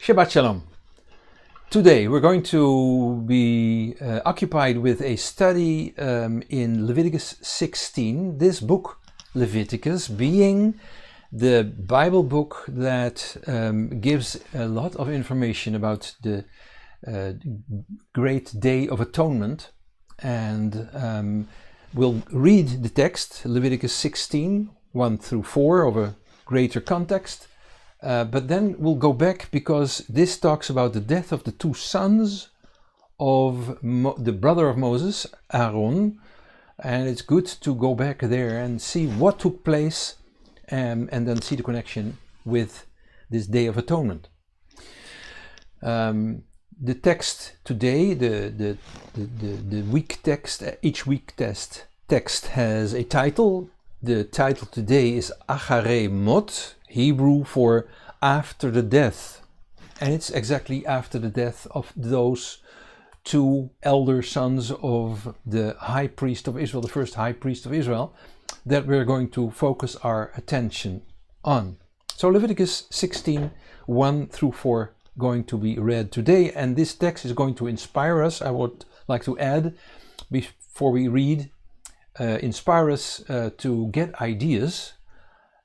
Shabbat Shalom. Today we're going to be occupied with a study in Leviticus 16. This book, Leviticus, being the Bible book that gives a lot of information about the great Day of Atonement. And we'll read the text, Leviticus 16, 1 through 4, of a greater context. But then we'll go back because this talks about the death of the two sons of the brother of Moses, Aaron, and it's good to go back there and see what took place and then see the connection with this Day of Atonement. The text today, the week text, each week text has a title. The title today is Acharey Mot, Hebrew for after the death, and it's exactly after the death of those two elder sons of the high priest of Israel, the first high priest of Israel, that we're going to focus our attention on. So Leviticus 16, 1 through 4 going to be read today, and this text is going to inspire us. I would like to add, before we read, inspire us to get ideas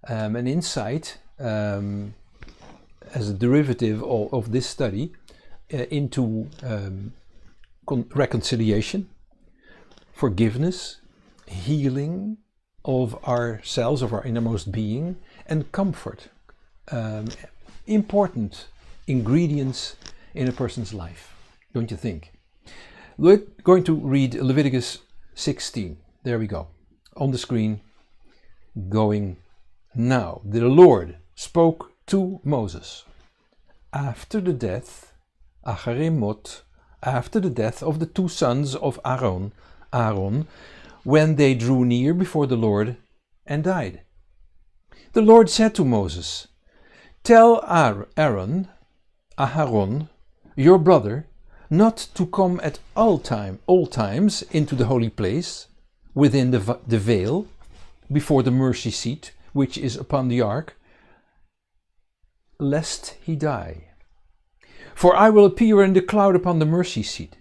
and insight as a derivative of this study into reconciliation, forgiveness, healing of ourselves, of our innermost being, and comfort. Important ingredients in a person's life, don't you think? We're going to read Leviticus 16. There we go, on the screen, going now. The Lord spoke to Moses after the death, Acharey Mot, after the death of the two sons of Aaron, when they drew near before the Lord and died. The Lord said to Moses, "Tell Aaron, your brother, not to come at all times into the holy place, within the veil, before the mercy seat, which is upon the ark, lest he die. For I will appear in the cloud upon the mercy seat.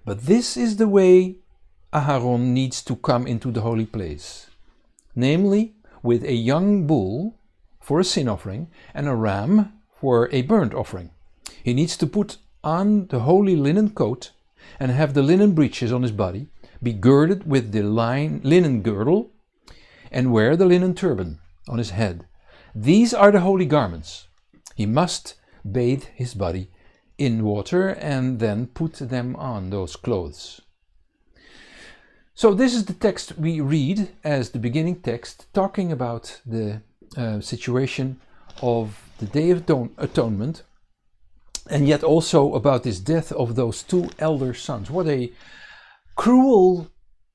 But this is the way Aaron needs to come into the holy place, namely with a young bull for a sin offering and a ram for a burnt offering. He needs to put on the holy linen coat and have the linen breeches on his body, be girded with the linen girdle, and wear the linen turban on his head. These are the holy garments. He must bathe his body in water and then put them on, those clothes." So this is the text we read as the beginning text, talking about the situation of the Day of Atonement, and yet also about this death of those two elder sons. What a cruel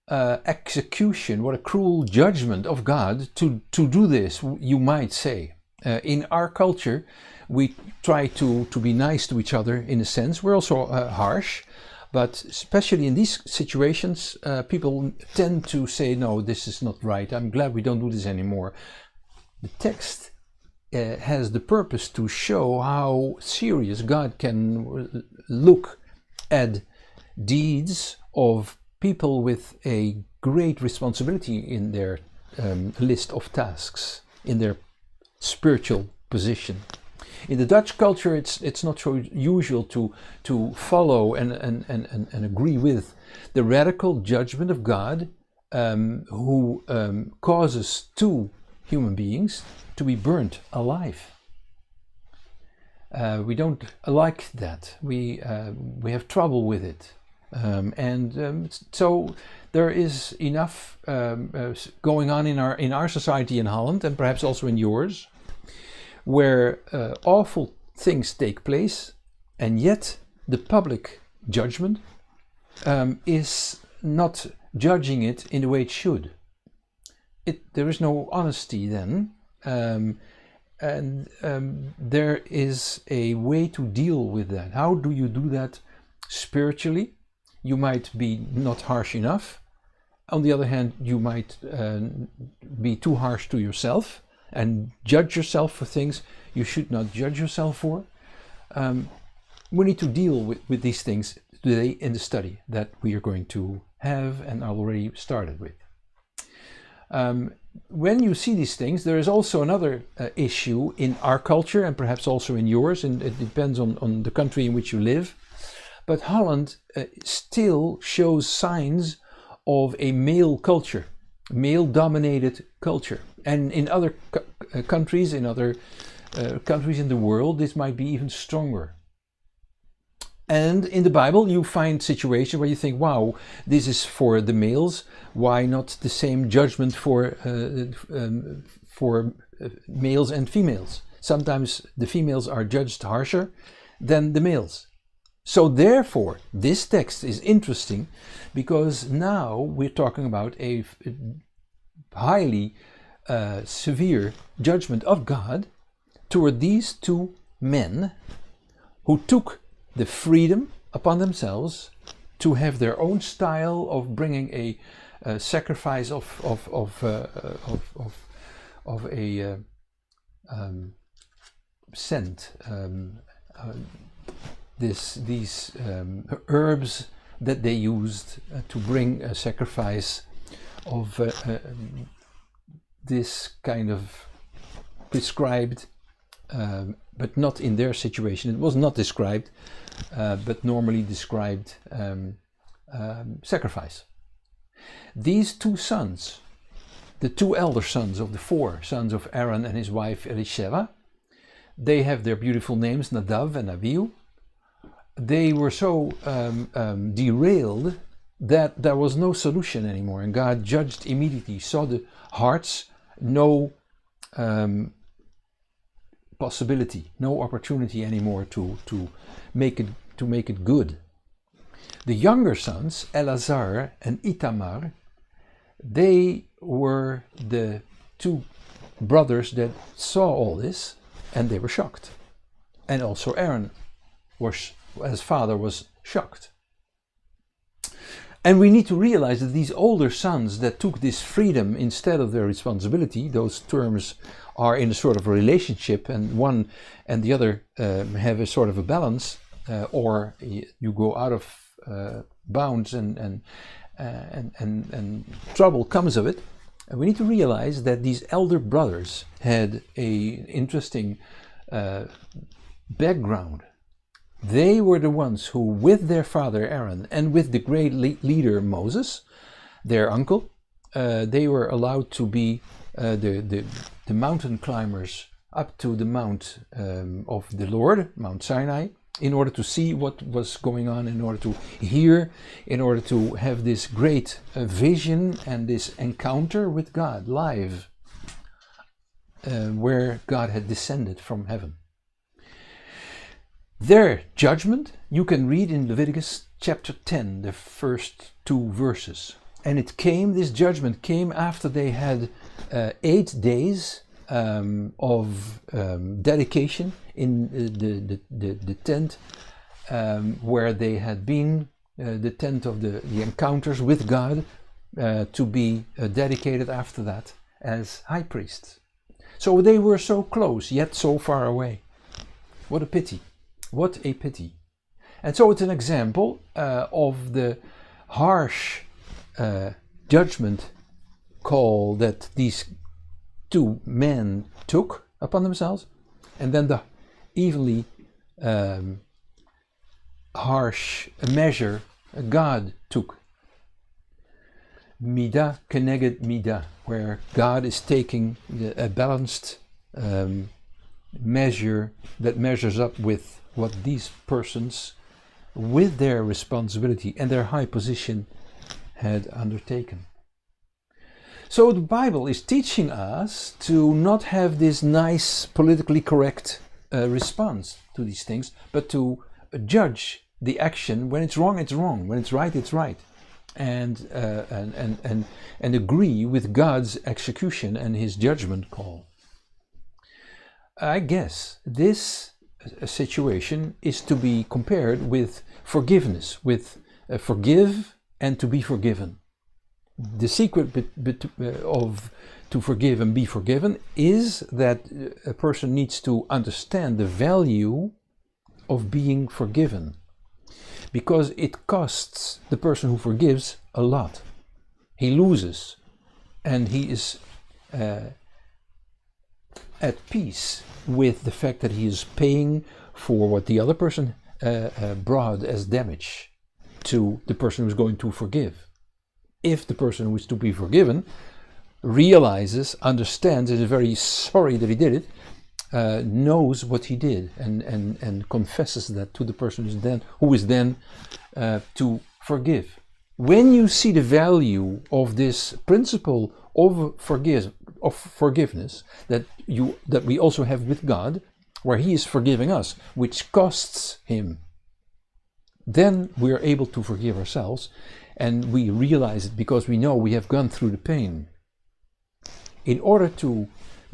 execution, what a cruel judgment of God to do this, you might say. In our culture, we try to be nice to each other in a sense. We're also harsh, but especially in these situations, people tend to say, no, this is not right. I'm glad we don't do this anymore. The text has the purpose to show how serious God can look at deeds of people with a great responsibility in their list of tasks, in their spiritual position. In the Dutch culture, it's not so usual to follow and agree with the radical judgment of God, who causes two human beings to be burnt alive. We don't like that. We have trouble with it. So there is enough going on in our society in Holland, and perhaps also in yours, where awful things take place, and yet the public judgment is not judging it in the way it should. There is no honesty then, and there is a way to deal with that. How do you do that spiritually? You might be not harsh enough. On the other hand, you might be too harsh to yourself and judge yourself for things you should not judge yourself for. we need to deal with these things today in the study that we are going to have and already started with. When you see these things, there is also another issue in our culture and perhaps also in yours, and it depends on the country in which you live. But Holland still shows signs of a male culture, male-dominated culture. And in other countries, in other countries in the world, this might be even stronger. And in the Bible, you find situations where you think, wow, this is for the males. Why not the same judgment for males and females? Sometimes the females are judged harsher than the males. So therefore, this text is interesting because now we're talking about a highly severe judgment of God toward these two men who took the freedom upon themselves to have their own style of bringing a sacrifice of a scent, these herbs that they used to bring a sacrifice of this kind of prescribed, but not in their situation. It was not described, but normally described sacrifice. These two sons, the two elder sons of the 4 sons of Aaron and his wife Elisheva, they have their beautiful names, Nadav and Abihu. They were so derailed that there was no solution anymore, and God judged immediately, saw the hearts, no possibility, no opportunity anymore to make it good. The younger sons, Elazar and Itamar, they were the 2 brothers that saw all this, and they were shocked. And also Aaron, as father, was shocked. And we need to realize that these older sons that took this freedom instead of their responsibility, those terms are in a sort of a relationship, and one and the other have a sort of a balance, or you go out of bounds and trouble comes of it. And we need to realize that these elder brothers had an interesting background. They were the ones who, with their father Aaron and with the great leader Moses, their uncle, they were allowed to be the mountain climbers up to the mount of the Lord, Mount Sinai, in order to see what was going on, in order to hear, in order to have this great vision and this encounter with God live, where God had descended from heaven. Their judgment you can read in Leviticus chapter 10, the first 2 verses. And this judgment came after they had 8 days of dedication in the tent where they had been, the tent of the encounters with God, to be dedicated after that as high priests. So they were so close, yet so far away. What a pity. What a pity. And so it's an example of the harsh judgment call that these 2 men took upon themselves, and then the evenly harsh measure God took. Midah keneged midah, where God is taking a balanced measure that measures up with what these persons, with their responsibility and their high position, had undertaken. So the Bible is teaching us to not have this nice, politically correct response to these things, but to judge the action. When it's wrong, it's wrong. When it's right, it's right. And agree with God's execution and his judgment call. I guess this situation is to be compared with forgiveness, with forgive and to be forgiven. The secret of to forgive and be forgiven is that a person needs to understand the value of being forgiven, because it costs the person who forgives a lot. He loses, and he is at peace with the fact that he is paying for what the other person brought as damage to the person who's going to forgive. If the person who is to be forgiven realizes, understands, is very sorry that he did it, knows what he did, and confesses that to the person who is then to forgive. When you see the value of this principle of forgiveness that we also have with God, where he is forgiving us, which costs him, then we are able to forgive ourselves, and we realize it because we know we have gone through the pain. In order to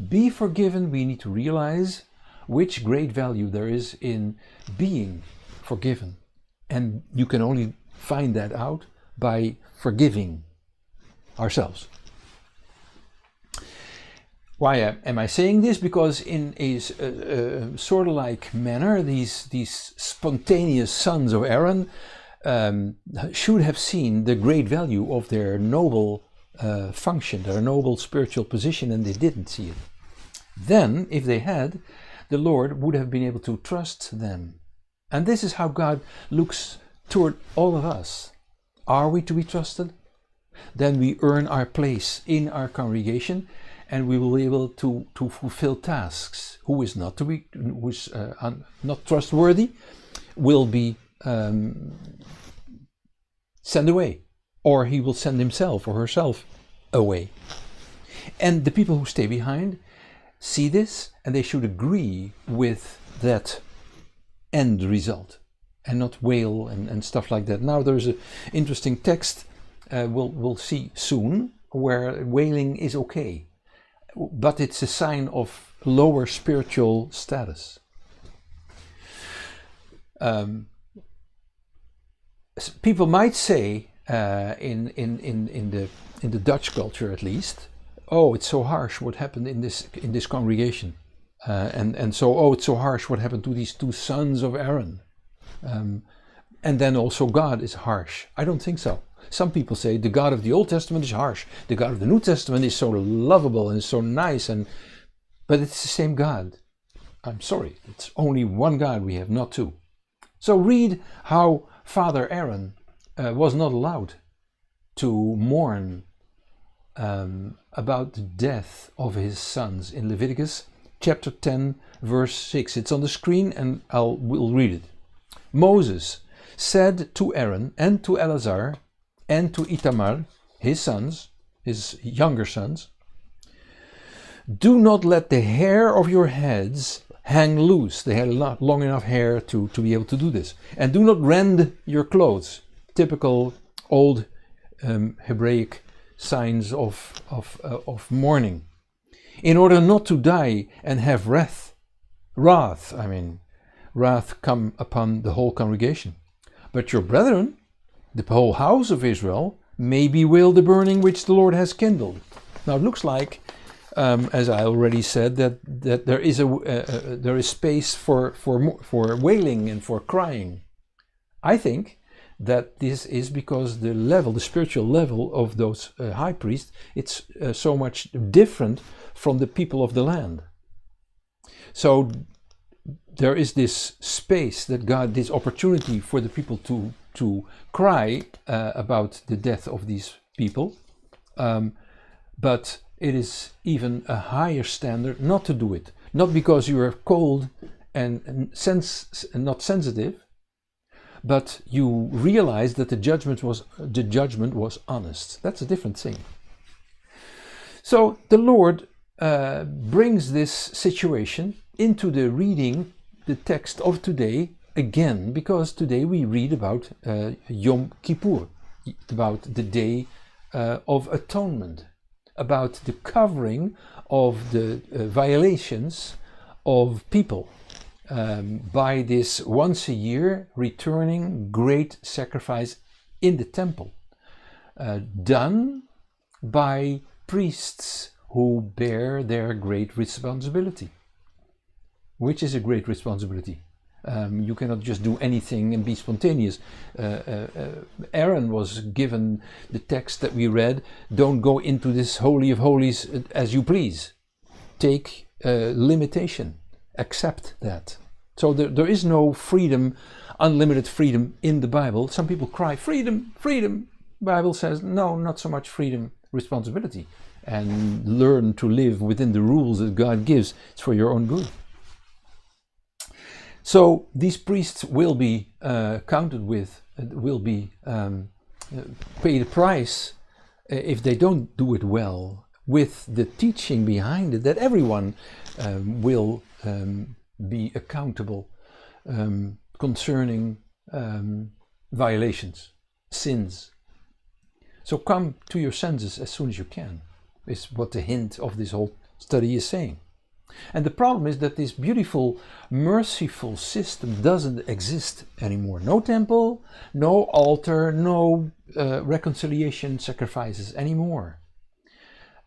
be forgiven, we need to realize which great value there is in being forgiven. And you can only find that out by forgiving ourselves. Why am I saying this? Because in a sort of like manner, these spontaneous sons of Aaron should have seen the great value of their noble function, their noble spiritual position, and they didn't see it. Then, if they had, the Lord would have been able to trust them. And this is how God looks toward all of us. Are we to be trusted? Then we earn our place in our congregation, and we will be able to fulfill tasks. Who is not not trustworthy will be sent away, or he will send himself or herself away. And the people who stay behind see this, and they should agree with that end result and not wail and stuff like that. Now there's an interesting text we'll see soon where wailing is okay, but it's a sign of lower spiritual status. People might say in the Dutch culture at least, oh, it's so harsh what happened in this congregation, and so, oh, it's so harsh what happened to these two sons of Aaron, and then also God is harsh. I don't think so. Some people say the God of the Old Testament is harsh, the God of the New Testament is so lovable and is so nice, but it's the same God. I'm sorry, it's only one God we have, not two. So read how Father Aaron was not allowed to mourn about the death of his sons in Leviticus chapter 10 verse 6. It's on the screen and we'll read it. Moses said to Aaron and to Eleazar and to Itamar, his sons, his younger sons, do not let the hair of your heads hang loose. They had not long enough hair to be able to do this. And do not rend your clothes. Typical old Hebraic signs of mourning. In order not to die and have wrath come upon the whole congregation. But your brethren, the whole house of Israel, may bewail the burning which the Lord has kindled. Now it looks like, as I already said, that there is space for wailing and for crying. I think that this is because the spiritual level of those high priests, it's so much different from the people of the land. So there is this space that God, this opportunity for the people to cry about the death of these people, but it is even a higher standard not to do it. Not because you are cold and not sensitive, but you realize that the judgment was honest. That's a different thing. So the Lord brings this situation into the reading, the text of today again, because today we read about Yom Kippur, about the Day of Atonement, about the covering of the violations of people by this once a year returning great sacrifice in the temple, done by priests who bear their great responsibility. Which is a great responsibility? You cannot just do anything and be spontaneous. Aaron was given the text that we read, don't go into this Holy of Holies as you please. Take limitation, accept that. So there is no freedom, unlimited freedom in the Bible. Some people cry, freedom, freedom. The Bible says, no, not so much freedom, responsibility. And learn to live within the rules that God gives. It's for your own good. So these priests will be counted with, will be paid a price if they don't do it well, with the teaching behind it that everyone will be accountable concerning violations, sins. So come to your senses as soon as you can, is what the hint of this whole study is saying. And the problem is that this beautiful, merciful system doesn't exist anymore. No temple, no altar, no reconciliation sacrifices anymore.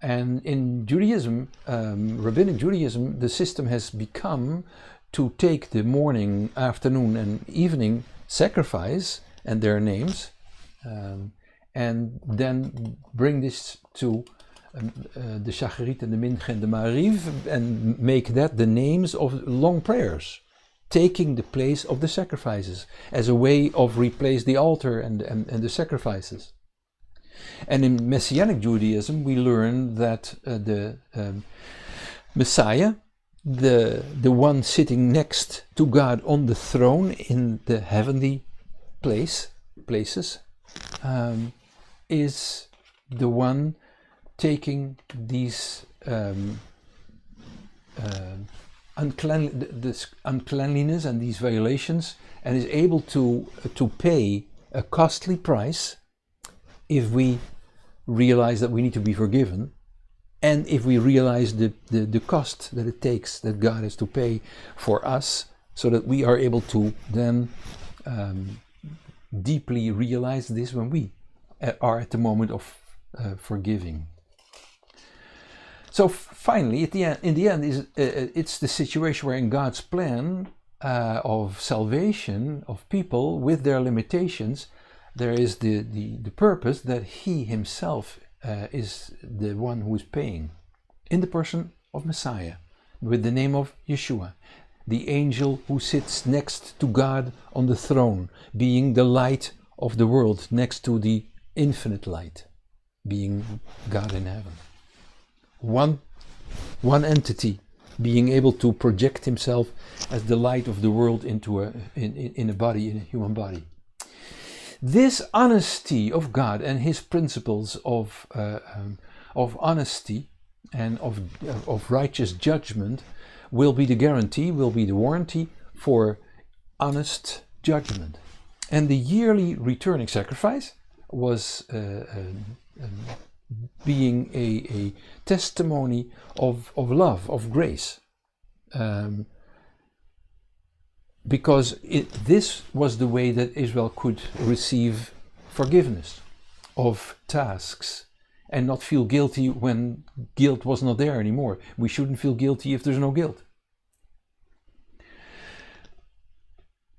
And in Judaism, rabbinic Judaism, the system has become to take the morning, afternoon and evening sacrifice and their names and then bring this to the Shacharit and the Mincha and the Ma'ariv and make that the names of long prayers, taking the place of the sacrifices as a way of replace the altar and the sacrifices. And in Messianic Judaism we learn that the Messiah, the one sitting next to God on the throne in the heavenly places, is the one taking these uncleanliness and these violations, and is able to pay a costly price if we realize that we need to be forgiven, and if we realize the cost that it takes, that God has to pay for us, so that we are able to then deeply realize this when we are at the moment of forgiving. So finally, in the end, it's the situation where in God's plan of salvation of people with their limitations, there is the purpose that He Himself is the one who is paying, in the person of Messiah, with the name of Yeshua, the angel who sits next to God on the throne, being the light of the world, next to the infinite light, being God in heaven. One entity, being able to project Himself as the light of the world into in a body, in a human body. This honesty of God and His principles of honesty and of righteous judgment will be the guarantee, will be the warranty for honest judgment. And the yearly returning sacrifice was being a testimony of love, of grace. Because this was the way that Israel could receive forgiveness of tasks and not feel guilty when guilt was not there anymore. We shouldn't feel guilty if there's no guilt.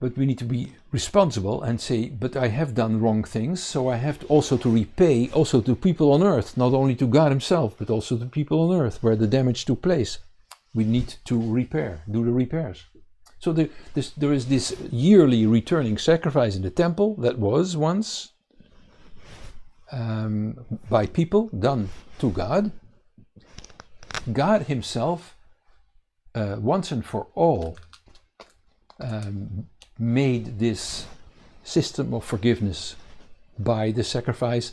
But we need to be responsible and say, but I have done wrong things, so I have also to repay also to people on earth, not only to God Himself, but also to people on earth where the damage took place. We need to do the repairs. So there is this yearly returning sacrifice in the temple that was once by people done to God. God Himself, once and for all, made this system of forgiveness by the sacrifice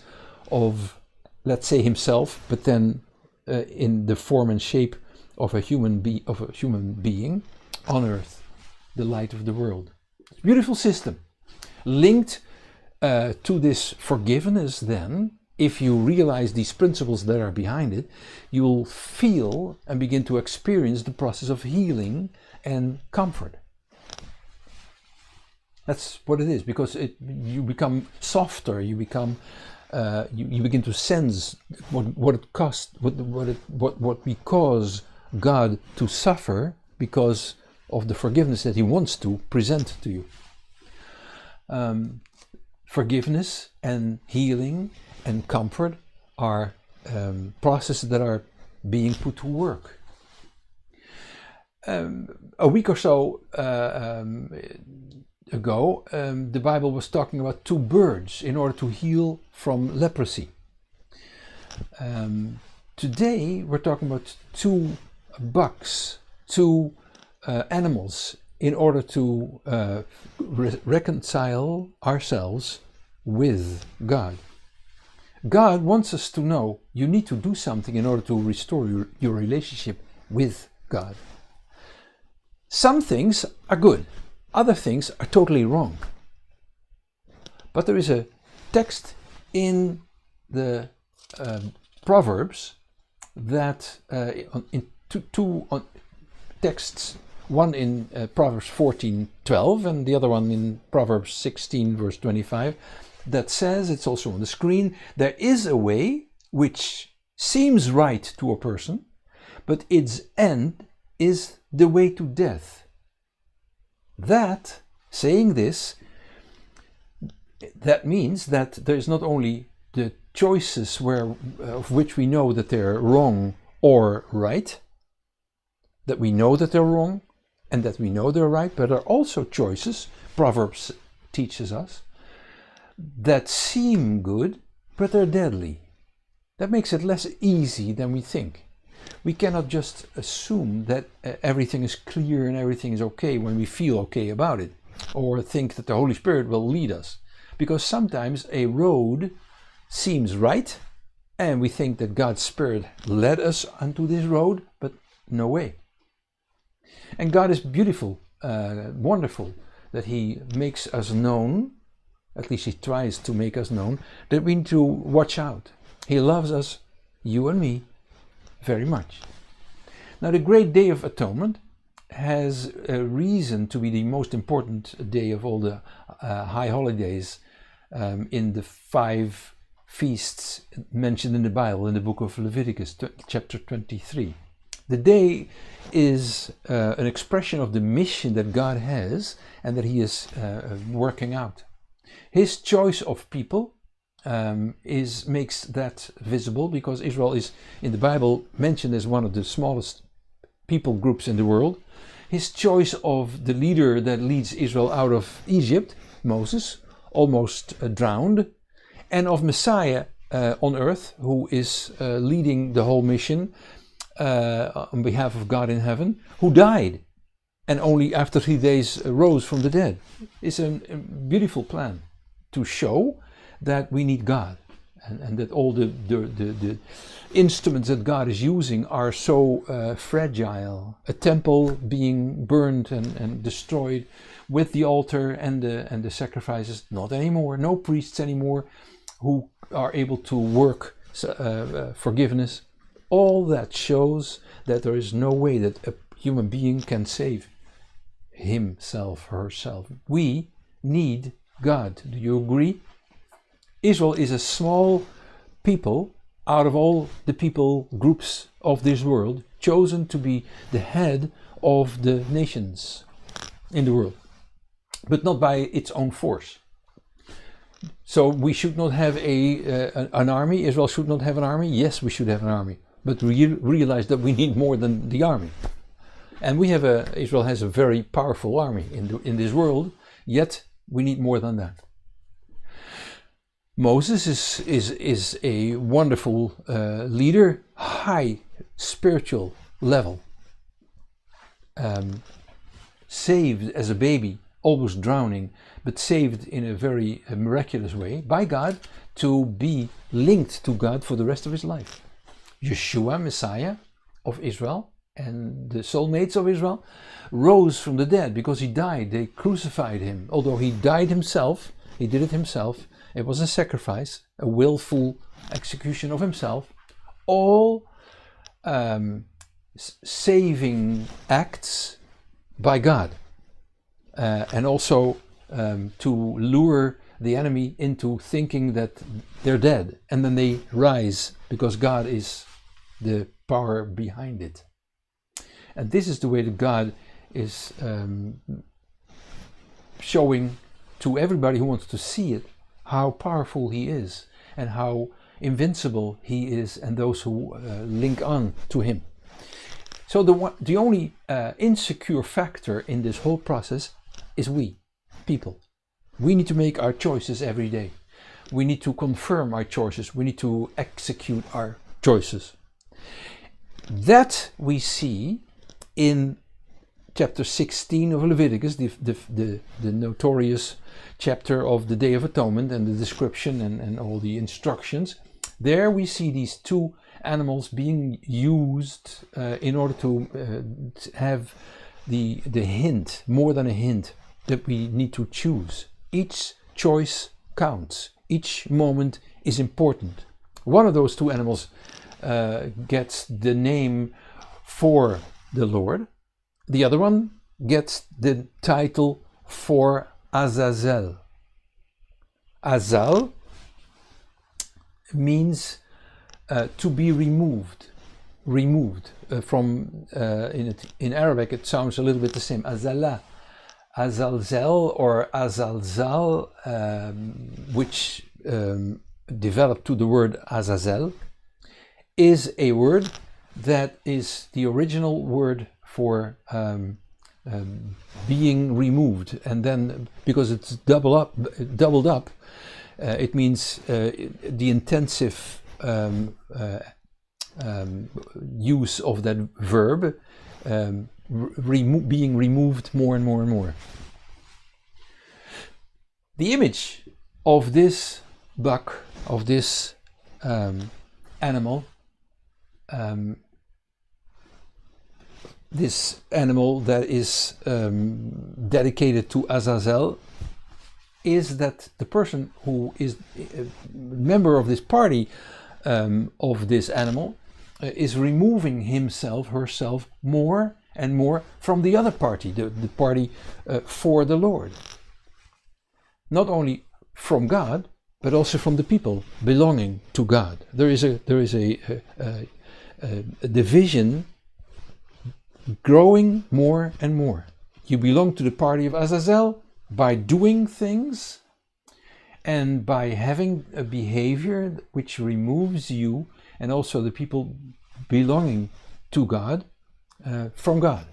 of, let's say, Himself, but then in the form and shape of a human being on earth, the light of the world. Beautiful system. Linked to this forgiveness, then, if you realize these principles that are behind it, you will feel and begin to experience the process of healing and comfort. That's what it is, because you become softer, you become, you begin to sense what it costs, what we cause God to suffer, because of the forgiveness that he wants to present to you. Forgiveness and healing and comfort are processes that are being put to work. A week or so ago, the Bible was talking about 2 birds in order to heal from leprosy. Today we're talking about 2 bucks, 2 animals, in order to reconcile ourselves with God. God wants us to know you need to do something in order to restore your relationship with God. Some things are good, other things are totally wrong. But there is a text in the Proverbs that in two texts, one in Proverbs 14:12 and the other one in Proverbs 16 verse 25, that says, it's also on the screen, there is a way which seems right to a person, but its end is the way to death. That, saying this, that means that there is not only the choices of which we know that they're wrong or right, that we know that they're wrong and that we know they're right, but there are also choices, Proverbs teaches us, that seem good, but they're deadly. That makes it less easy than we think. We cannot just assume that everything is clear and everything is okay when we feel okay about it, or think that the Holy Spirit will lead us. Because sometimes a road seems right, and we think that God's Spirit led us onto this road, but no way. And God is beautiful, wonderful, that He makes us known, at least He tries to make us known, that we need to watch out. He loves us, you and me, very much. Now, the great Day of Atonement has a reason to be the most important day of all the high holidays in the 5 feasts mentioned in the Bible, in the book of Leviticus, chapter 23. The day is an expression of the mission that God has and that He is working out. His choice of people makes that visible, because Israel is in the Bible mentioned as one of the smallest people groups in the world. His choice of the leader that leads Israel out of Egypt, Moses, almost drowned, and of Messiah on earth, who is leading the whole mission on behalf of God in heaven, who died and only after 3 days rose from the dead. It's a beautiful plan to show that we need God, and that all the instruments that God is using are so fragile. A temple being burned and destroyed with the altar and the sacrifices, not anymore, no priests anymore who are able to work forgiveness. All that shows that there is no way that a human being can save himself, herself. We need God. Do you agree? Israel is a small people out of all the people groups of this world, chosen to be the head of the nations in the world, but not by its own force. So we should not have an army. Israel should not have an army. Yes, we should have an army, but we realize that we need more than the army. And Israel has a very powerful army in this world, yet we need more than that. Moses is a wonderful leader, high spiritual level, saved as a baby, almost drowning, but saved in a very miraculous way by God to be linked to God for the rest of his life. Yeshua, Messiah of Israel, and the soulmates of Israel, rose from the dead because he died. They crucified him. Although he died himself, he did it himself. It was a sacrifice, a willful execution of himself. All saving acts by God. And also to lure the enemy into thinking that they're dead. And then they rise because God is the power behind it. And this is the way that God is showing to everybody who wants to see it how powerful he is and how invincible he is, and those who link on to him. So the only insecure factor in this whole process is we, people. We need to make our choices every day. We need to confirm our choices. We need to execute our choices. That we see in chapter 16 of Leviticus, the notorious chapter of the Day of Atonement and the description and all the instructions. There we see these two animals being used in order to have the hint, more than a hint, that we need to choose. Each choice counts. Each moment is important. One of those two animals gets the name for the Lord. The other one gets the title for Azazel. Azal means to be removed. From in Arabic it sounds a little bit the same. Azala, Azalzel or Azalzal, which developed to the word Azazel, is a word that is the original word for being removed, and then because it's doubled up, it means the intensive use of that verb, being removed more and more and more. The image of this buck, of this animal, this animal that is dedicated to Azazel, is that the person who is a member of this party of this animal is removing himself, herself, more and more from the other party, the party for the Lord. Not only from God, but also from the people belonging to God. There is a division growing more and more. You belong to the party of Azazel by doing things and by having a behavior which removes you and also the people belonging to God from God.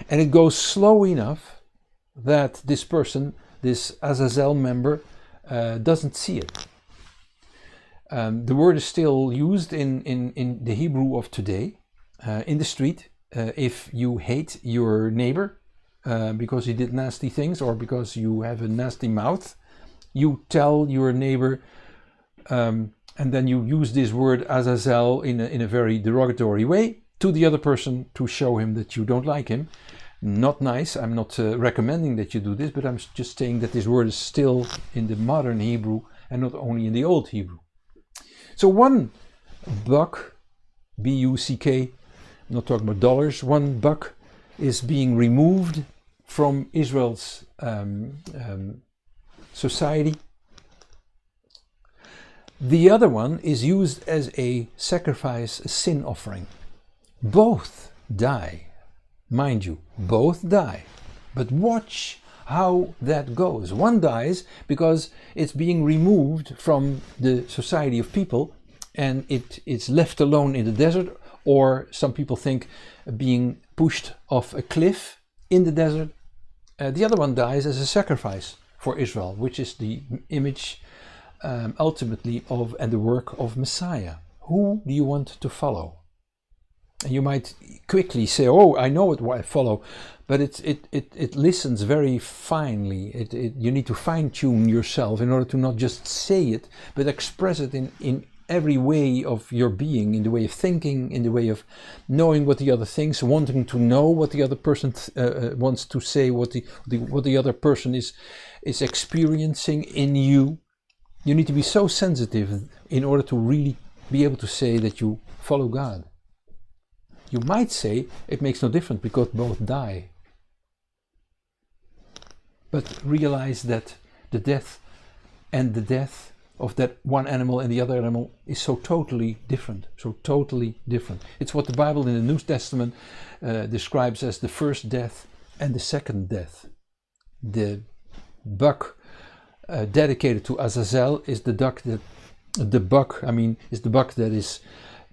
And it goes slow enough that this person, this Azazel member, doesn't see it. The word is still used in the Hebrew of today, in the street. If you hate your neighbor because he did nasty things or because you have a nasty mouth, you tell your neighbor, and then you use this word Azazel in a very derogatory way to the other person to show him that you don't like him. Not nice. I'm not recommending that you do this, but I'm just saying that this word is still in the modern Hebrew and not only in the old Hebrew. So one buck, B-U-C-K, I'm not talking about dollars, one buck is being removed from Israel's society. The other one is used as a sacrifice, a sin offering. Both die. Mind you, both die. But watch how that goes. One dies because it's being removed from the society of people and it's left alone in the desert, or some people think being pushed off a cliff in the desert. The other one dies as a sacrifice for Israel, which is the image ultimately of and the work of Messiah. Who do you want to follow? And you might quickly say, "Oh, I know what I follow," but it listens very finely. You need to fine-tune yourself in order to not just say it, but express it in every way of your being, in the way of thinking, in the way of knowing what the other thinks, wanting to know what the other person wants to say, what the other person is experiencing in you. You need to be so sensitive in order to really be able to say that you follow God. You might say it makes no difference because both die. But realize that the death of that one animal and the other animal is so totally different, so totally different. It's what the Bible in the New Testament describes as the first death and the second death. The buck dedicated to Azazel is the buck that is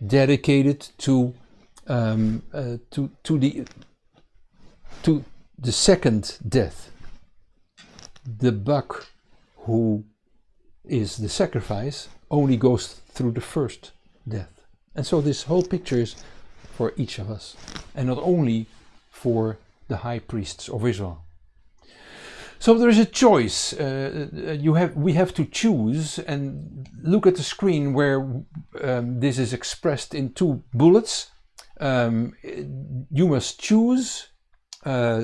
dedicated to the second death. The buck who is the sacrifice only goes through the first death. And so this whole picture is for each of us, and not only for the high priests of Israel. So there is a choice. We have to choose, and look at the screen where this is expressed in 2 bullets. You must choose.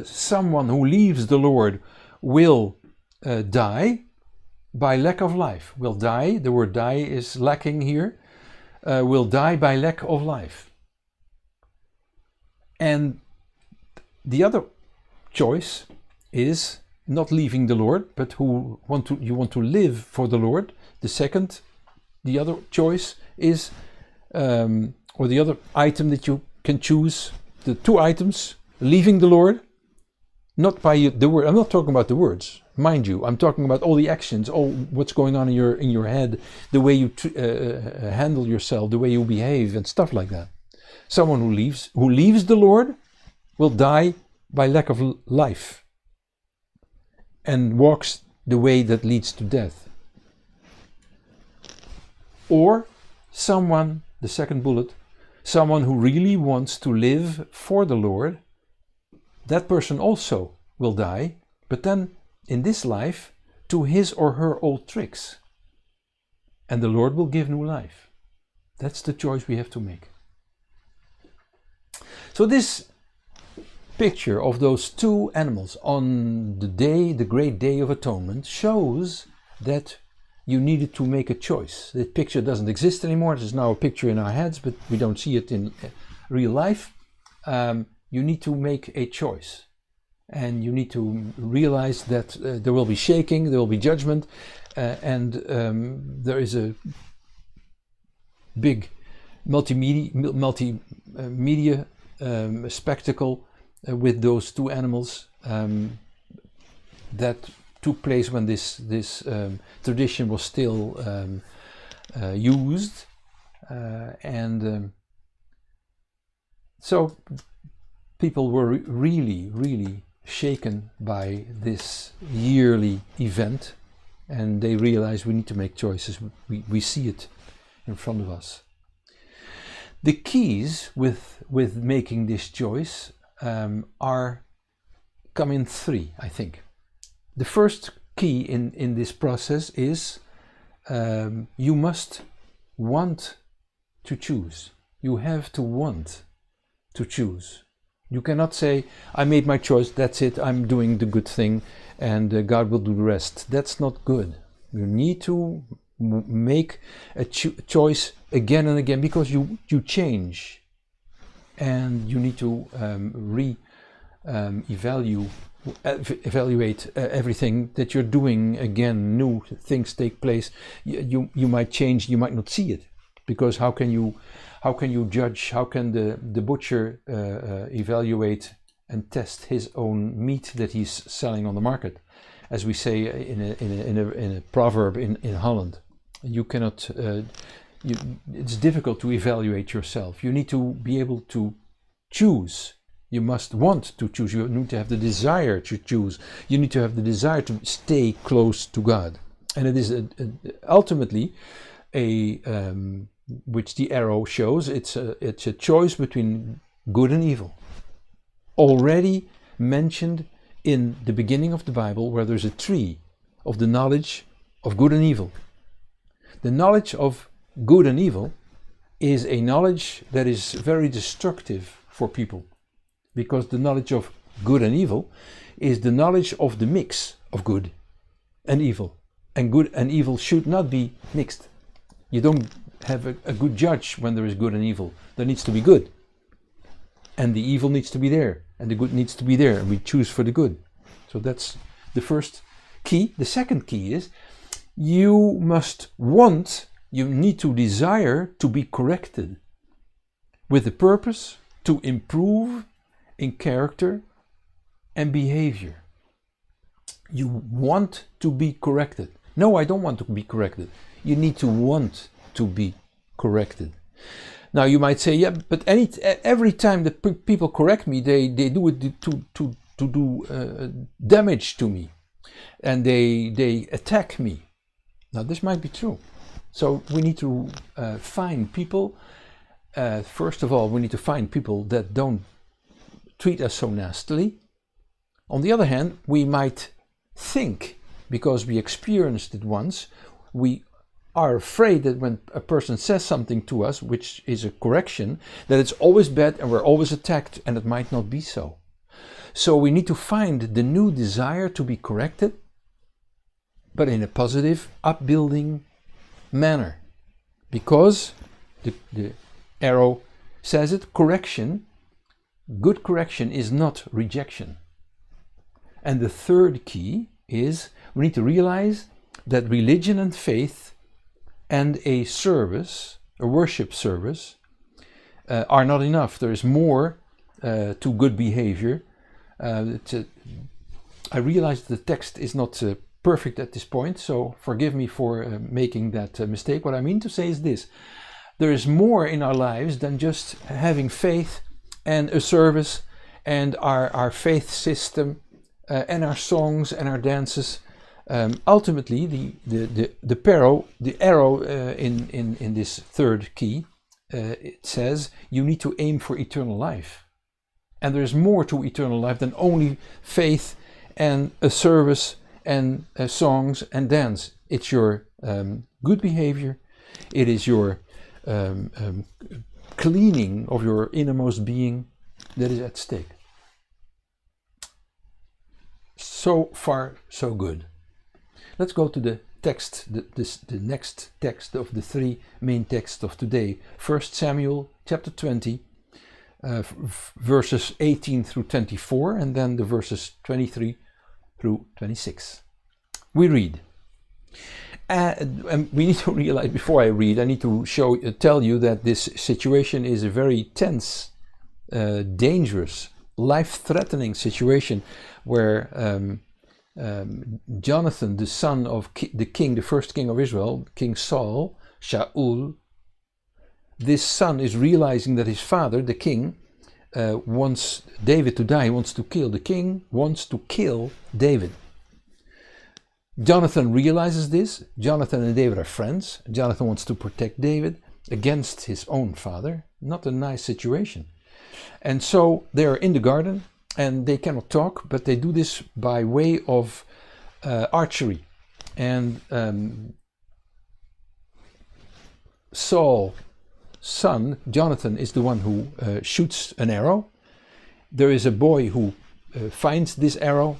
Someone who leaves the Lord will die by lack of life. Will die, the word die is lacking here, will die by lack of life. And the other choice is not leaving the Lord, but you want to live for the Lord. The other choice is, or the other item that you can choose, the 2 items, leaving the Lord, not by the word. I'm not talking about the words, mind you. I'm talking about all the actions, all what's going on in your head, the way you handle yourself, the way you behave, and stuff like that. Someone who leaves the Lord will die by lack of life and walks the way that leads to death. Or someone, the second bullet, someone who really wants to live for the Lord, that person also will die, but then in this life to his or her old tricks. And the Lord will give new life. That's the choice we have to make. So this picture of those 2 animals on the great day of atonement, shows that you needed to make a choice. That picture doesn't exist anymore. It is now a picture in our heads, but we don't see it in real life. You need to make a choice, and you need to realize that there will be shaking, there will be judgment, and there is a big multimedia spectacle with those 2 animals that took place when this tradition was still used, and so people were really shaken by this yearly event, and they realized we need to make choices. We see it in front of us. The keys with making this choice come in 3, I think. The first key in this process is you must want to choose. You have to want to choose. You cannot say, I made my choice, that's it, I'm doing the good thing, and God will do the rest. That's not good. You need to make a choice again and again, because you change, and you need to evaluate everything that you're doing again. New things take place. You might change, you might not see it, because how can you judge? How can the butcher evaluate and test his own meat that he's selling on the market, as we say in a proverb in Holland? You cannot. It's difficult to evaluate yourself. You need to be able to choose. You must want to choose. You need to have the desire to choose. You need to have the desire to stay close to God. And it is ultimately which the arrow shows. It's a choice between good and evil, already mentioned in the beginning of the Bible, where there's a tree of the knowledge of good and evil. The knowledge of good and evil is a knowledge that is very destructive for people, because the knowledge of good and evil is the knowledge of the mix of good and evil. And good and evil should not be mixed. You don't have a good judge when there is good and evil. There needs to be good, and the evil needs to be there, and the good needs to be there, and we choose for the good. So that's the first key. The second key is you must want, you need to desire to be corrected with the purpose to improve in character and behavior. You want to be corrected. No, I don't want to be corrected. You need to want to be corrected. Now you might say, yeah, but every time that people correct me, they do it to do damage to me, and they attack me. Now this might be true. So we need to find people. First of all, we need to find people that don't treat us so nastily. On the other hand, we might think, because we experienced it once, we are afraid that when a person says something to us, which is a correction, that it's always bad and we're always attacked, and it might not be so. So we need to find the new desire to be corrected, but in a positive, upbuilding manner. Because the arrow says it, correction, good correction is not rejection. And the third key is we need to realize that religion and faith and a service, a worship service, are not enough. There is more to good behavior. I realize the text is not perfect at this point, so forgive me for making that mistake. What I mean to say is this: there is more in our lives than just having faith and a service and our faith system and our songs and our dances. Ultimately, the arrow in this third key, it says you need to aim for eternal life. And there is more to eternal life than only faith and a service and songs and dance. It's your good behavior. It is your cleaning of your innermost being that is at stake. So far, so good. Let's go to the text, the next text of the three main texts of today. 1 Samuel chapter 20, verses 18 through 24, and then the verses 23 through 26. We read. And we need to realize, before I read, I need to tell you that this situation is a very tense, dangerous, life-threatening situation where Jonathan, the son of the king, the first king of Israel, King Saul, Shaul, this son is realizing that his father, the king, wants David to die. He wants to kill the king, wants to kill David. Jonathan realizes this. Jonathan and David are friends. Jonathan wants to protect David against his own father. Not a nice situation. And so they are in the garden and they cannot talk, but they do this by way of archery. And Saul's son, Jonathan, is the one who shoots an arrow. There is a boy who finds this arrow,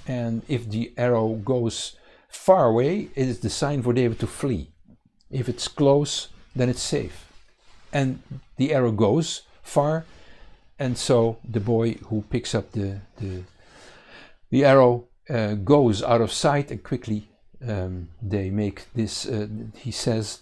and if the arrow goes far away, it is the sign for David to flee. If it's close, then it's safe. And the arrow goes far, and so the boy who picks up the arrow goes out of sight, and quickly they make this, he says,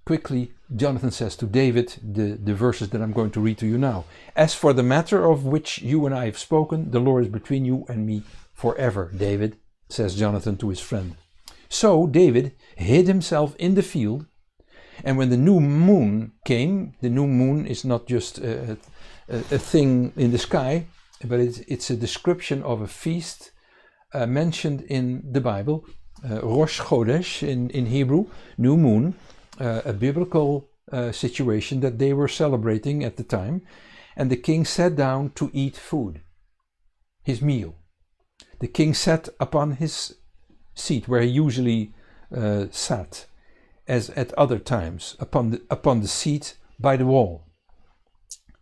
quickly, Jonathan says to David the verses that I'm going to read to you now. As for the matter of which you and I have spoken, the Lord is between you and me forever, David, says Jonathan to his friend. So David hid himself in the field, and when the new moon came, the new moon is not just a thing in the sky, but it's a description of a feast mentioned in the Bible, Rosh Chodesh in Hebrew, new moon, a biblical situation that they were celebrating at the time, and the king sat down to eat food, his meal. The king sat upon his seat where he usually sat, as at other times, upon the seat by the wall.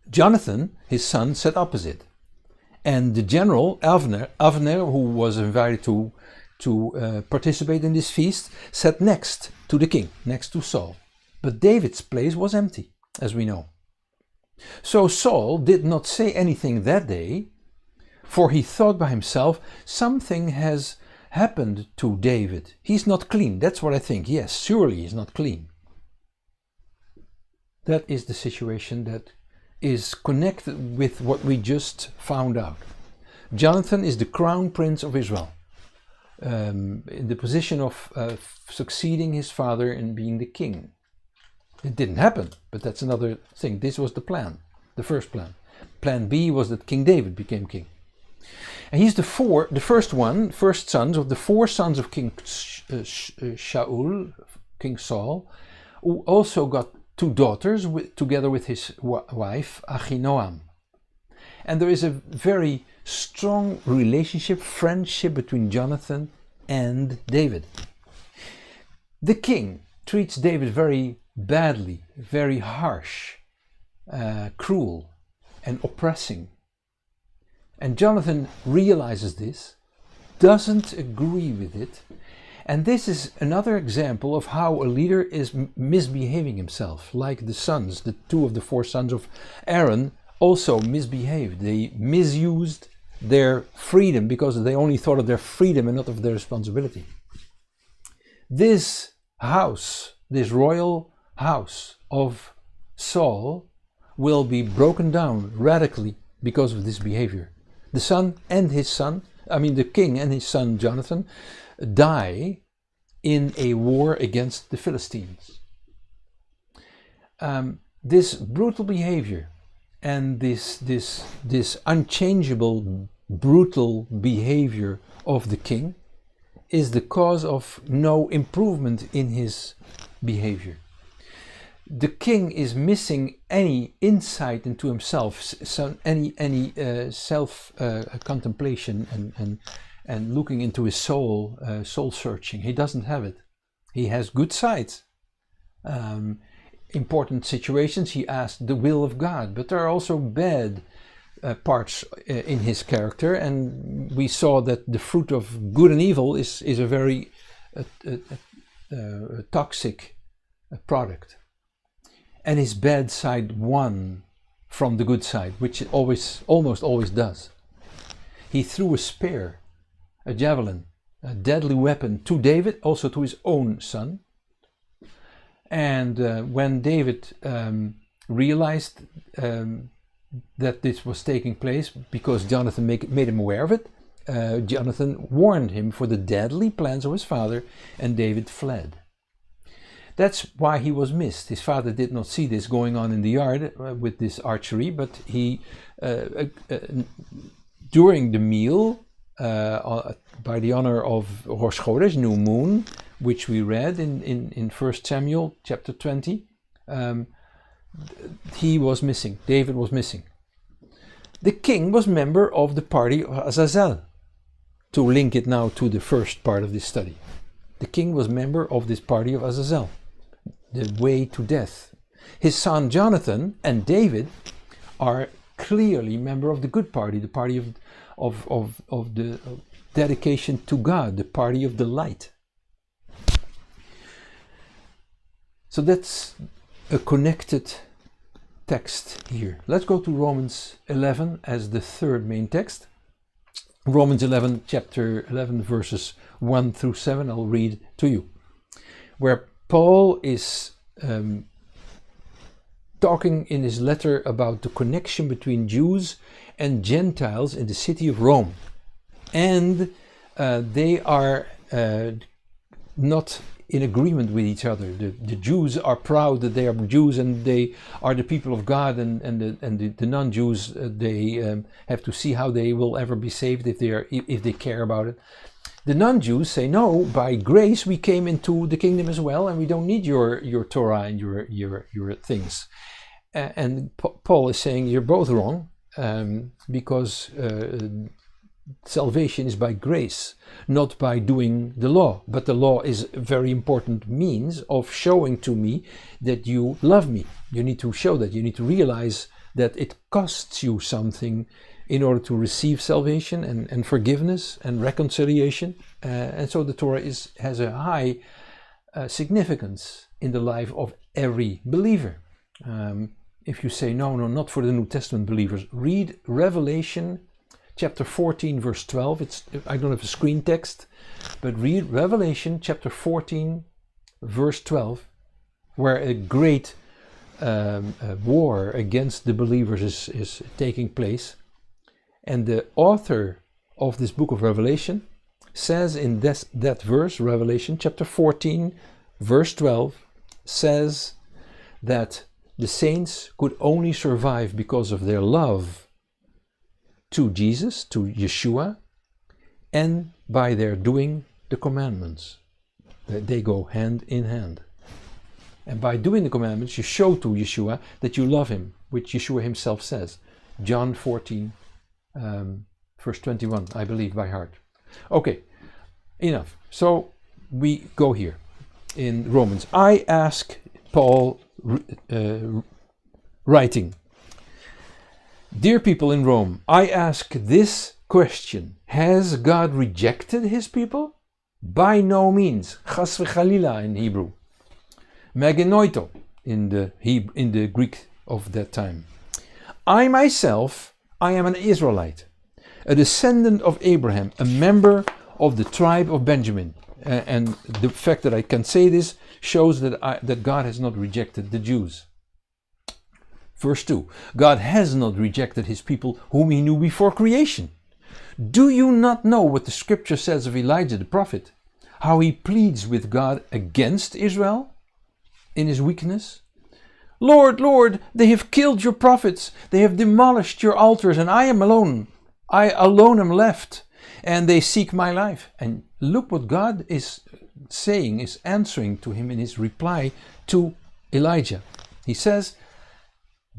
Jonathan, his son, sat opposite, and the general Avner, who was invited to participate in this feast, sat next to the king, next to Saul. But David's place was empty, as we know. So Saul did not say anything that day, for he thought by himself, something has happened to David? He's not clean. That's what I think. Yes, surely he's not clean. That is the situation that is connected with what we just found out. Jonathan is the crown prince of Israel, in the position of succeeding his father in being the king. It didn't happen, but that's another thing. This was the plan, the first plan. Plan B was that King David became king. And he's the first sons of the 4 sons of King Shaul, King Saul, who also got 2 daughters together with his wife Ahinoam. And there is a very strong relationship, friendship between Jonathan and David. The king treats David very badly, very harsh, cruel and oppressing. And Jonathan realizes this, doesn't agree with it, and this is another example of how a leader is misbehaving himself, like the sons, the 2 of the 4 sons of Aaron also misbehaved. They misused their freedom because they only thought of their freedom and not of their responsibility. This house, this royal house of Saul, will be broken down radically because of this behavior. The king and his son Jonathan die in a war against the Philistines. This brutal behavior and this unchangeable, brutal behavior of the king is the cause of no improvement in his behavior. The king is missing any insight into himself, any self contemplation and looking into his soul, soul searching. He doesn't have it. He has good sides. Important situations, he asked the will of God, but there are also bad parts in his character, and we saw that the fruit of good and evil is a very toxic product. And his bad side won from the good side, which it almost always does. He threw a spear, a javelin, a deadly weapon to David, also to his own son. And when David realized that this was taking place, because Jonathan made him aware of it, Jonathan warned him for the deadly plans of his father, and David fled. That's why he was missed. His father did not see this going on in the yard with this archery, but he, during the meal, by the honor of Rosh Chodesh, new moon, which we read in 1 Samuel chapter 20, he was missing. David was missing. The king was member of the party of Azazel, to link it now to the first part of this study. The king was member of this party of Azazel, the way to death. His son Jonathan and David are clearly member of the good party, the party of the dedication to God, the party of the light. So that's a connected text here. Let's go to Romans 11 as the third main text. Romans 11, chapter 11, verses 1 through 7, I'll read to you, where Paul is talking in his letter about the connection between Jews and Gentiles in the city of Rome. And they are not in agreement with each other. The Jews are proud that they are Jews and they are the people of God, and the non-Jews, they have to see how they will ever be saved if they care about it. The non-Jews say, no, by grace we came into the kingdom as well, and we don't need your Torah and your things. And Paul is saying you're both wrong, because salvation is by grace, not by doing the law. But the law is a very important means of showing to me that you love me. You need to show that. You need to realize that it costs you something in order to receive salvation and forgiveness and reconciliation. And so the Torah has a high significance in the life of every believer. If you say, no, not for the New Testament believers, read Revelation chapter 14, verse 12. I don't have a screen text, but read Revelation chapter 14, verse 12, where a great war against the believers is taking place. And the author of this book of Revelation says in that verse, Revelation chapter 14, verse 12, says that the saints could only survive because of their love to Jesus, to Yeshua, and by their doing the commandments. They go hand in hand. And by doing the commandments, you show to Yeshua that you love him, which Yeshua himself says. John 14, verse 21, I believe by heart. Okay, enough. So we go here in Romans. I ask Paul, writing, dear people in Rome, I ask this question: has God rejected his people? By no means. Chas v'chalila in Hebrew. Megenoito in the Greek of that time. I myself, I am an Israelite, a descendant of Abraham, a member of the tribe of Benjamin. And the fact that I can say this shows that God has not rejected the Jews. Verse 2. God has not rejected his people whom he knew before creation. Do you not know what the scripture says of Elijah the prophet? How he pleads with God against Israel in his weakness? Lord, Lord, they have killed your prophets. They have demolished your altars, and I am alone. I alone am left, and they seek my life. And look what God is saying, is answering to him in his reply to Elijah. He says,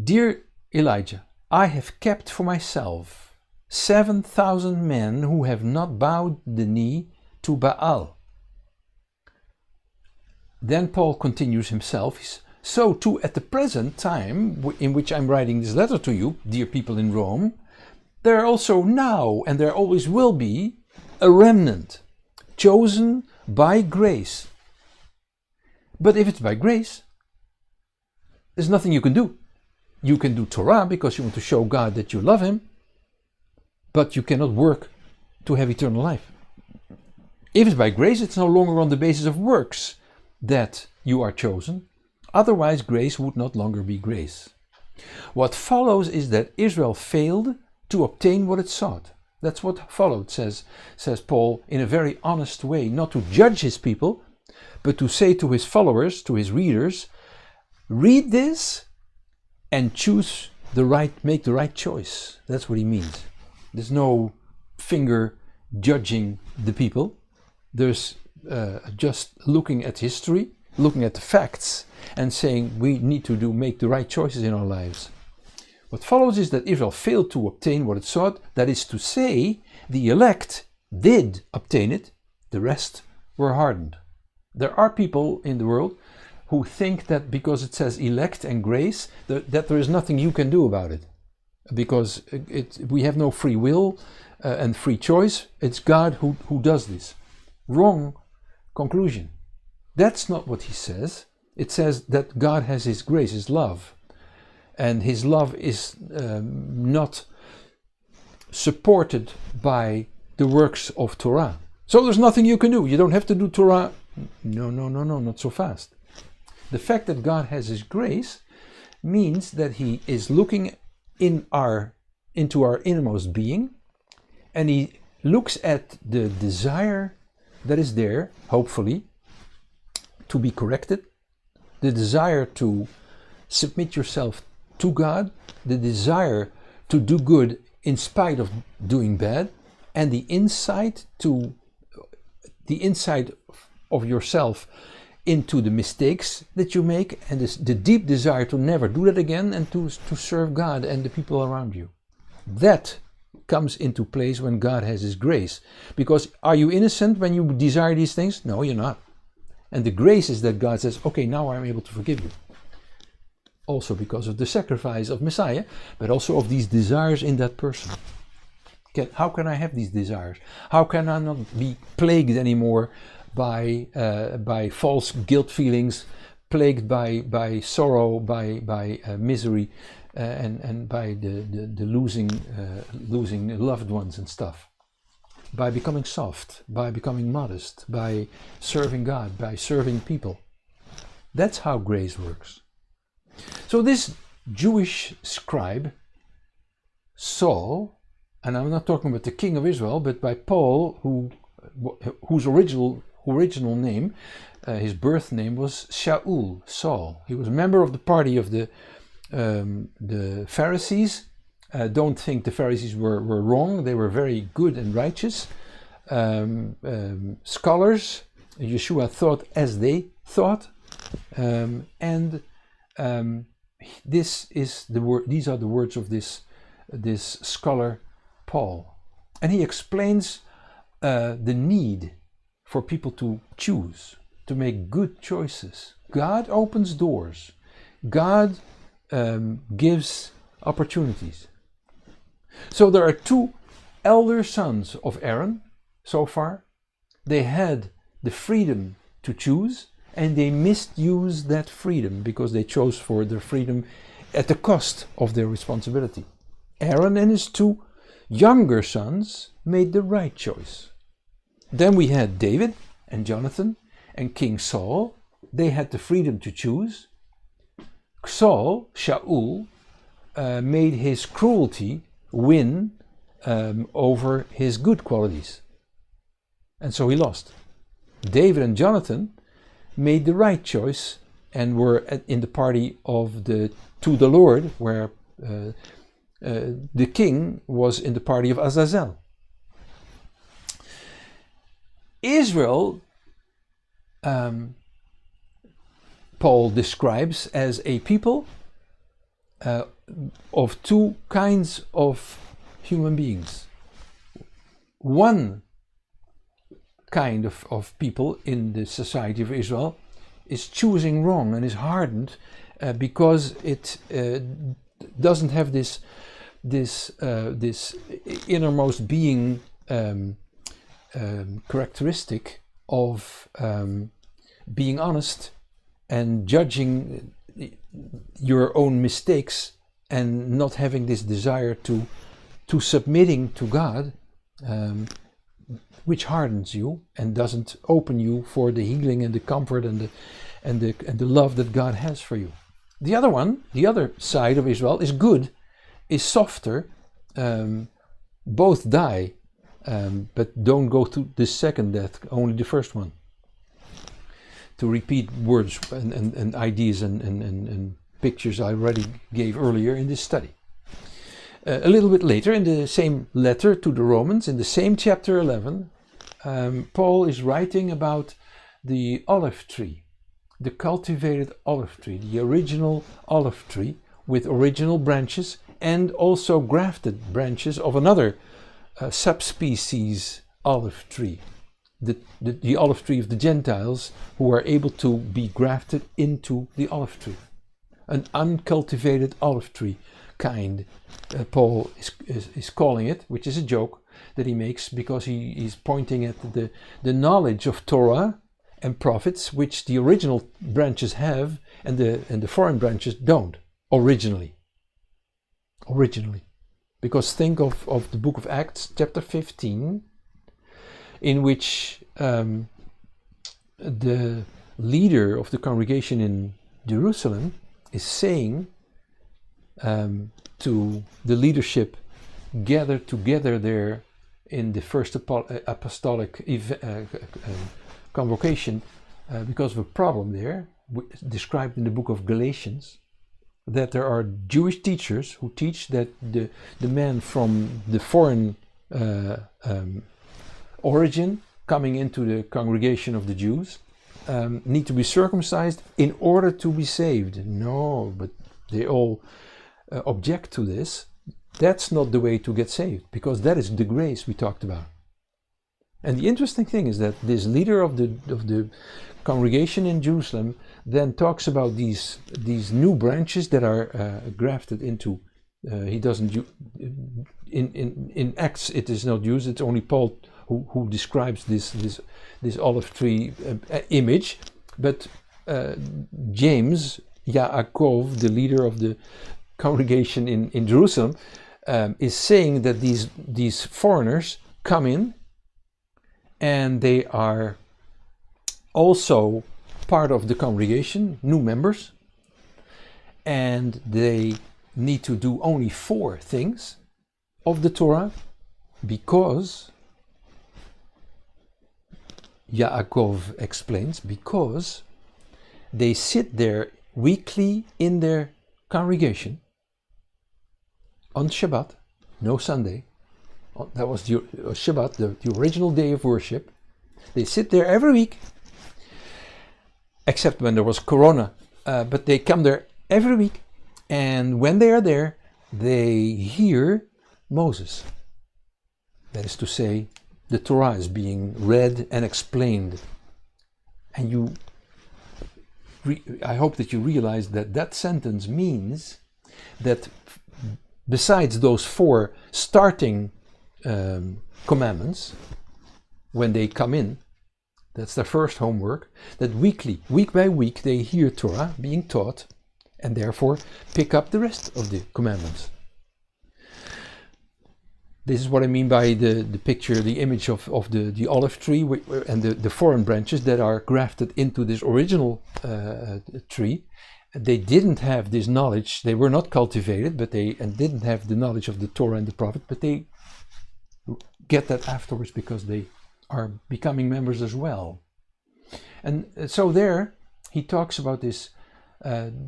dear Elijah, I have kept for myself 7,000 men who have not bowed the knee to Baal. Then Paul continues himself. So too at the present time in which I'm writing this letter to you, dear people in Rome, there are also now, and there always will be, a remnant chosen by grace. But if it's by grace, there's nothing you can do. You can do Torah because you want to show God that you love him, but you cannot work to have eternal life. If it's by grace, it's no longer on the basis of works that you are chosen. Otherwise, grace would not longer be grace. What follows is that Israel failed to obtain what it sought. That's what followed, says Paul, in a very honest way, not to judge his people, but to say to his followers, to his readers, read this and make the right choice. That's what he means. There's no finger judging the people. There's just looking at history, looking at the facts, and saying we need to make the right choices in our lives. What follows is that Israel failed to obtain what it sought. That is to say, the elect did obtain it, the rest were hardened. There are people in the world who think that because it says elect and grace, that there is nothing you can do about it. Because we have no free will and free choice. It's God who does this. Wrong conclusion. That's not what he says. It says that God has his grace, his love. And his love is not supported by the works of Torah. So there's nothing you can do. You don't have to do Torah. No, not so fast. The fact that God has his grace means that he is looking into our innermost being, and he looks at the desire that is there, hopefully, to be corrected, the desire to submit yourself to God, the desire to do good in spite of doing bad, and the insight of yourself into the mistakes that you make, and the deep desire to never do that again, and to serve God and the people around you. That comes into place when God has his grace. Because are you innocent when you desire these things? No, you're not. And the grace is that God says, okay, now I'm able to forgive you. Also because of the sacrifice of Messiah, but also of these desires in that person. How can I have these desires? How can I not be plagued anymore by false guilt feelings, plagued by sorrow, by misery, and by the losing loved ones and stuff. By becoming soft, by becoming modest, by serving God, by serving people. That's how grace works. So this Jewish scribe, Saul, and I'm not talking about the king of Israel, but by Paul, whose original name, his birth name was Shaul, Saul. He was a member of the party of the Pharisees. Don't think the Pharisees were wrong. They were very good and righteous scholars. Yeshua thought as they thought, this is the word. These are the words of this scholar Paul, and he explains the need for people to choose, to make good choices. God opens doors. God gives opportunities. So there are two elder sons of Aaron so far. They had the freedom to choose, and they misused that freedom because they chose for their freedom at the cost of their responsibility. Aaron and his two younger sons made the right choice. Then we had David and Jonathan and King Saul. They had the freedom to choose. Saul, Shaul, made his cruelty win over his good qualities. And so he lost. David and Jonathan made the right choice and were in the party of to the Lord, where the king was in the party of Azazel. Israel, Paul describes as a people of two kinds of human beings. One kind of people in the society of Israel is choosing wrong and is hardened because it doesn't have this innermost being characteristic of being honest and judging your own mistakes and not having this desire to submitting to God, which hardens you and doesn't open you for the healing and the comfort and the love that God has for you. The other one, the other side of Israel, is good, is softer. Both die, but don't go to the second death, only the first one. To repeat words and ideas and pictures I already gave earlier in this study. A little bit later, in the same letter to the Romans, in the same chapter 11, Paul is writing about the olive tree, the cultivated olive tree, the original olive tree with original branches and also grafted branches of another subspecies olive tree, the olive tree of the Gentiles, who are able to be grafted into the olive tree. An uncultivated olive tree kind, Paul is calling it, which is a joke that he makes because he is pointing at the knowledge of Torah and prophets, which the original branches have and the foreign branches don't originally. Because think of the book of Acts, chapter 15, in which the leader of the congregation in Jerusalem is saying to the leadership gathered together there in the first apostolic convocation because of a problem there, described in the book of Galatians, that there are Jewish teachers who teach that the men from the foreign origin coming into the congregation of the Jews need to be circumcised in order to be saved. No, but they all object to this. That's not the way to get saved, because that is the grace we talked about. And the interesting thing is that this leader of the congregation in Jerusalem then talks about these new branches that are grafted into. He doesn't in Acts it is not used. It's only Paul who describes this olive tree image, but James, Yaakov, the leader of the congregation in Jerusalem is saying that these foreigners come in and they are also part of the congregation, new members, and they need to do only 4 things of the Torah, because Yaakov explains, because they sit there weekly in their congregation on Shabbat, no Sunday. That was the Shabbat, the original day of worship. They sit there every week, except when there was Corona, but they come there every week, and when they are there, they hear Moses. That is to say, the Torah is being read and explained. And I hope that you realize that that sentence means that besides those 4 starting commandments, when they come in, that's their first homework, that weekly, week by week, they hear Torah being taught and therefore pick up the rest of the commandments. This is what I mean by the picture, the image of the olive tree and the foreign branches that are grafted into this original tree. They didn't have this knowledge, they were not cultivated, and didn't have the knowledge of the Torah and the prophet, but they get that afterwards because they are becoming members as well. And so there he talks about this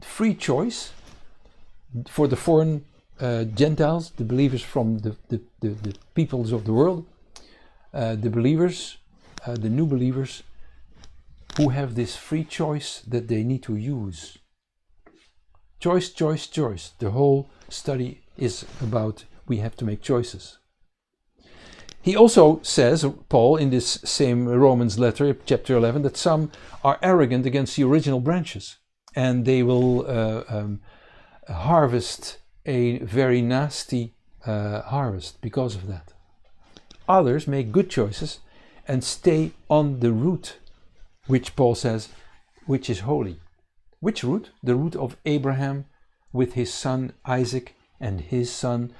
free choice for the foreign Gentiles, the believers from the peoples of the world, the believers, the new believers, who have this free choice that they need to use. Choice, choice, choice. The whole study is about we have to make choices. He also says, Paul, in this same Romans letter, chapter 11, that some are arrogant against the original branches, and they will harvest a very nasty harvest because of that. Others make good choices and stay on the root, which Paul says, which is holy. Which root? The root of Abraham with his son Isaac and his son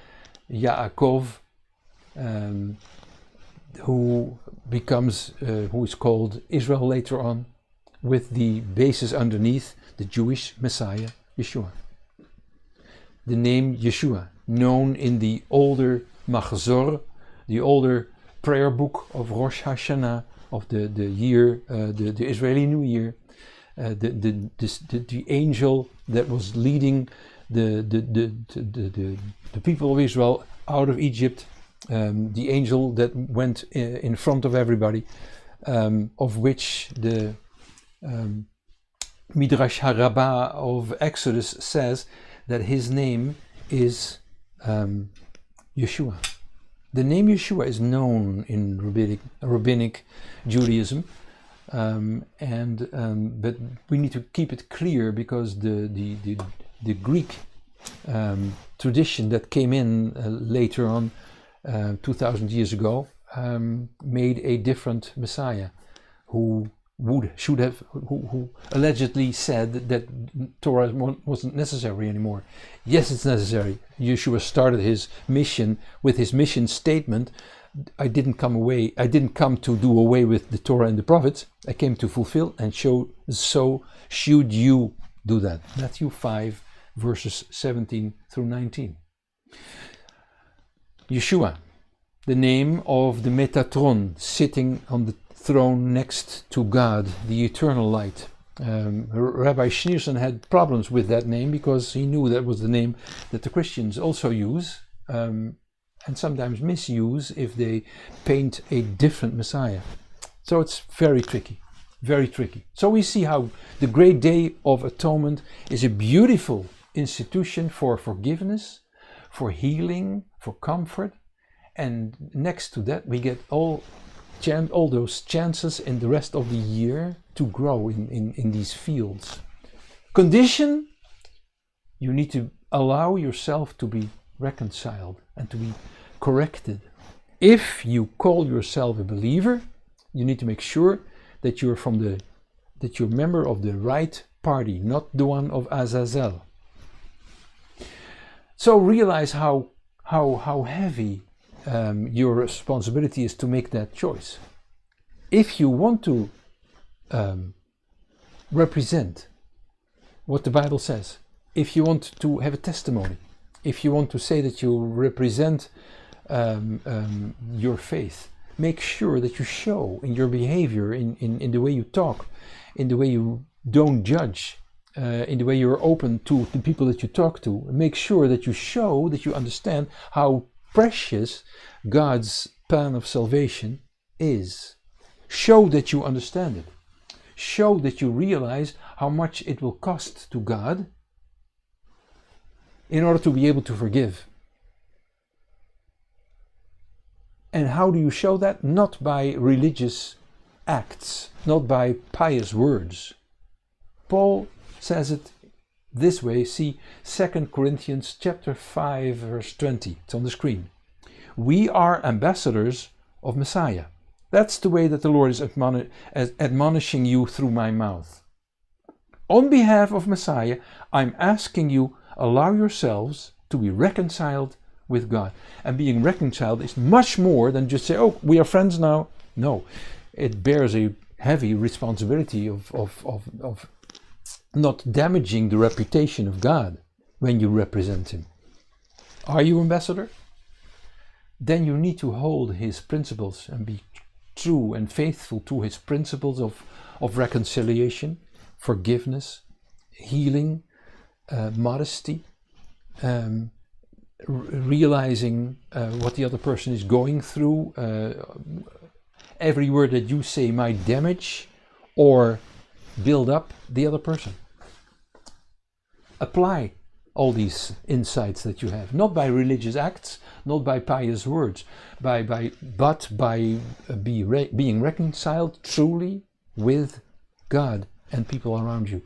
Yaakov, who is called Israel later on, with the basis underneath, the Jewish Messiah, Yeshua. The name Yeshua, known in the older Machzor, the older prayer book of Rosh Hashanah, of the year, the Israeli New Year, the angel that was leading the people of Israel out of Egypt, the angel that went in front of everybody, of which the Midrash HaRabbah of Exodus says that his name is Yeshua. The name Yeshua is known in rabbinic Judaism, but we need to keep it clear, because the Greek tradition that came in later on, 2,000 years ago, made a different Messiah, who allegedly said that Torah wasn't necessary anymore. Yes, it's necessary. Yeshua started his mission with his mission statement, I didn't come to do away with the Torah and the prophets. I came to fulfill and so should you do that. Matthew 5 verses 17 through 19. Yeshua, the name of the Metatron, sitting on the throne next to God, the eternal light. Rabbi Schneerson had problems with that name because he knew that was the name that the Christians also use, and sometimes misuse if they paint a different Messiah. So it's very tricky, very tricky. So we see how the great day of atonement is a beautiful institution for forgiveness, for healing, for comfort, and next to that we get all those chances in the rest of the year to grow in these fields. Condition: you need to allow yourself to be reconciled and to be corrected. If you call yourself a believer, you need to make sure that you're that you're a member of the right party, not the one of Azazel. So realize how heavy your responsibility is to make that choice. If you want to represent what the Bible says, if you want to have a testimony, if you want to say that you represent your faith, make sure that you show in your behavior, in the way you talk, in the way you don't judge, in the way you're open to the people that you talk to. Make sure that you show that you understand how precious God's plan of salvation is. Show that you understand it. Show that you realize how much it will cost to God in order to be able to forgive. And how do you show that? Not by religious acts, not by pious words. Paul says it this way. See 2 Corinthians chapter 5 verse 20. It's on the screen. We are ambassadors of Messiah. That's the way that the Lord is admonishing you through my mouth. On behalf of Messiah, I'm asking you, allow yourselves to be reconciled with God. And being reconciled is much more than just say, oh, we are friends now. No, it bears a heavy responsibility of not damaging the reputation of God when you represent Him. Are you ambassador? Then you need to hold His principles and be true and faithful to His principles of reconciliation, forgiveness, healing, modesty, realizing what the other person is going through. Every word that you say might damage or build up the other person. Apply all these insights that you have, not by religious acts, not by pious words, but by being reconciled truly with God and people around you.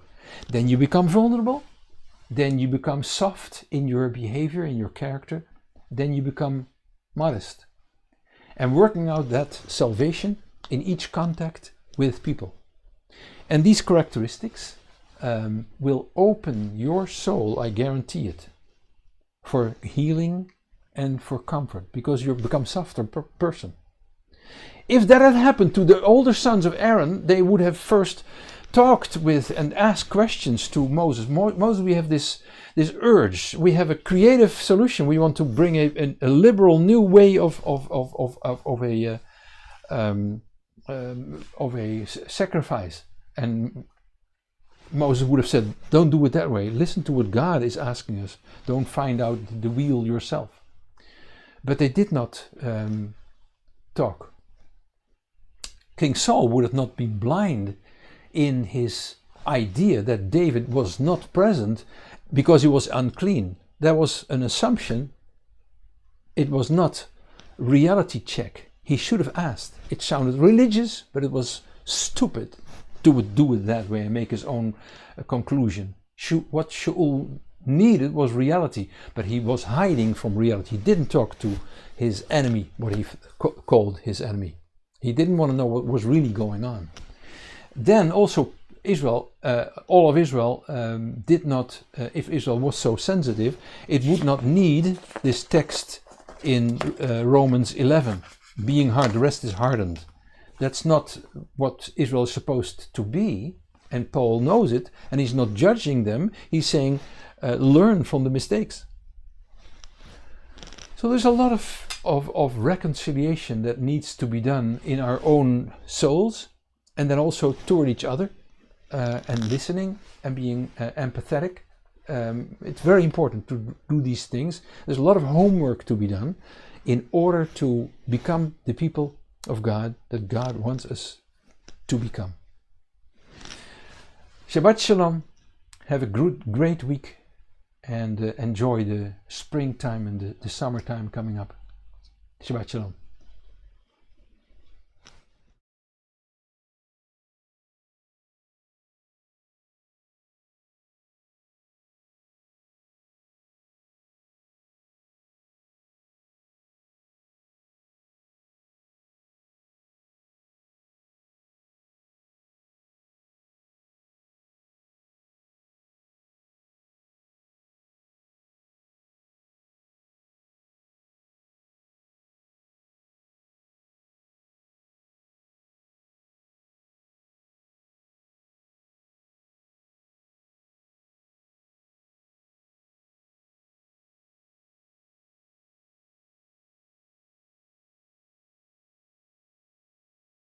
Then you become vulnerable, then you become soft in your behavior, in your character, then you become modest. And working out that salvation in each contact with people. And these characteristics will open your soul, I guarantee it, for healing and for comfort, because you become a softer person. If that had happened to the older sons of Aaron, they would have first talked with and asked questions to Moses. Moses, we have this urge. We have a creative solution. We want to bring a liberal new way of a sacrifice. And Moses would have said, don't do it that way. Listen to what God is asking us. Don't find out the wheel yourself. But they did not talk. King Saul would have not been blind in his idea that David was not present because he was unclean. That was an assumption. It was not reality check. He should have asked. It sounded religious, but it was stupid to do it that way and make his own conclusion. What Shaul needed was reality, but he was hiding from reality. He didn't talk to his enemy, what he called his enemy. He didn't want to know what was really going on. Then also Israel, all of Israel did not, if Israel was so sensitive, it would not need this text in Romans 11, being hard, the rest is hardened. That's not what Israel is supposed to be, and Paul knows it, and he's not judging them. He's saying, learn from the mistakes. So there's a lot of reconciliation that needs to be done in our own souls, and then also toward each other, and listening and being empathetic. It's very important to do these things. There's a lot of homework to be done in order to become the people of God that God wants us to become. Shabbat Shalom. Have a great week and enjoy the springtime and the summertime coming up. Shabbat Shalom.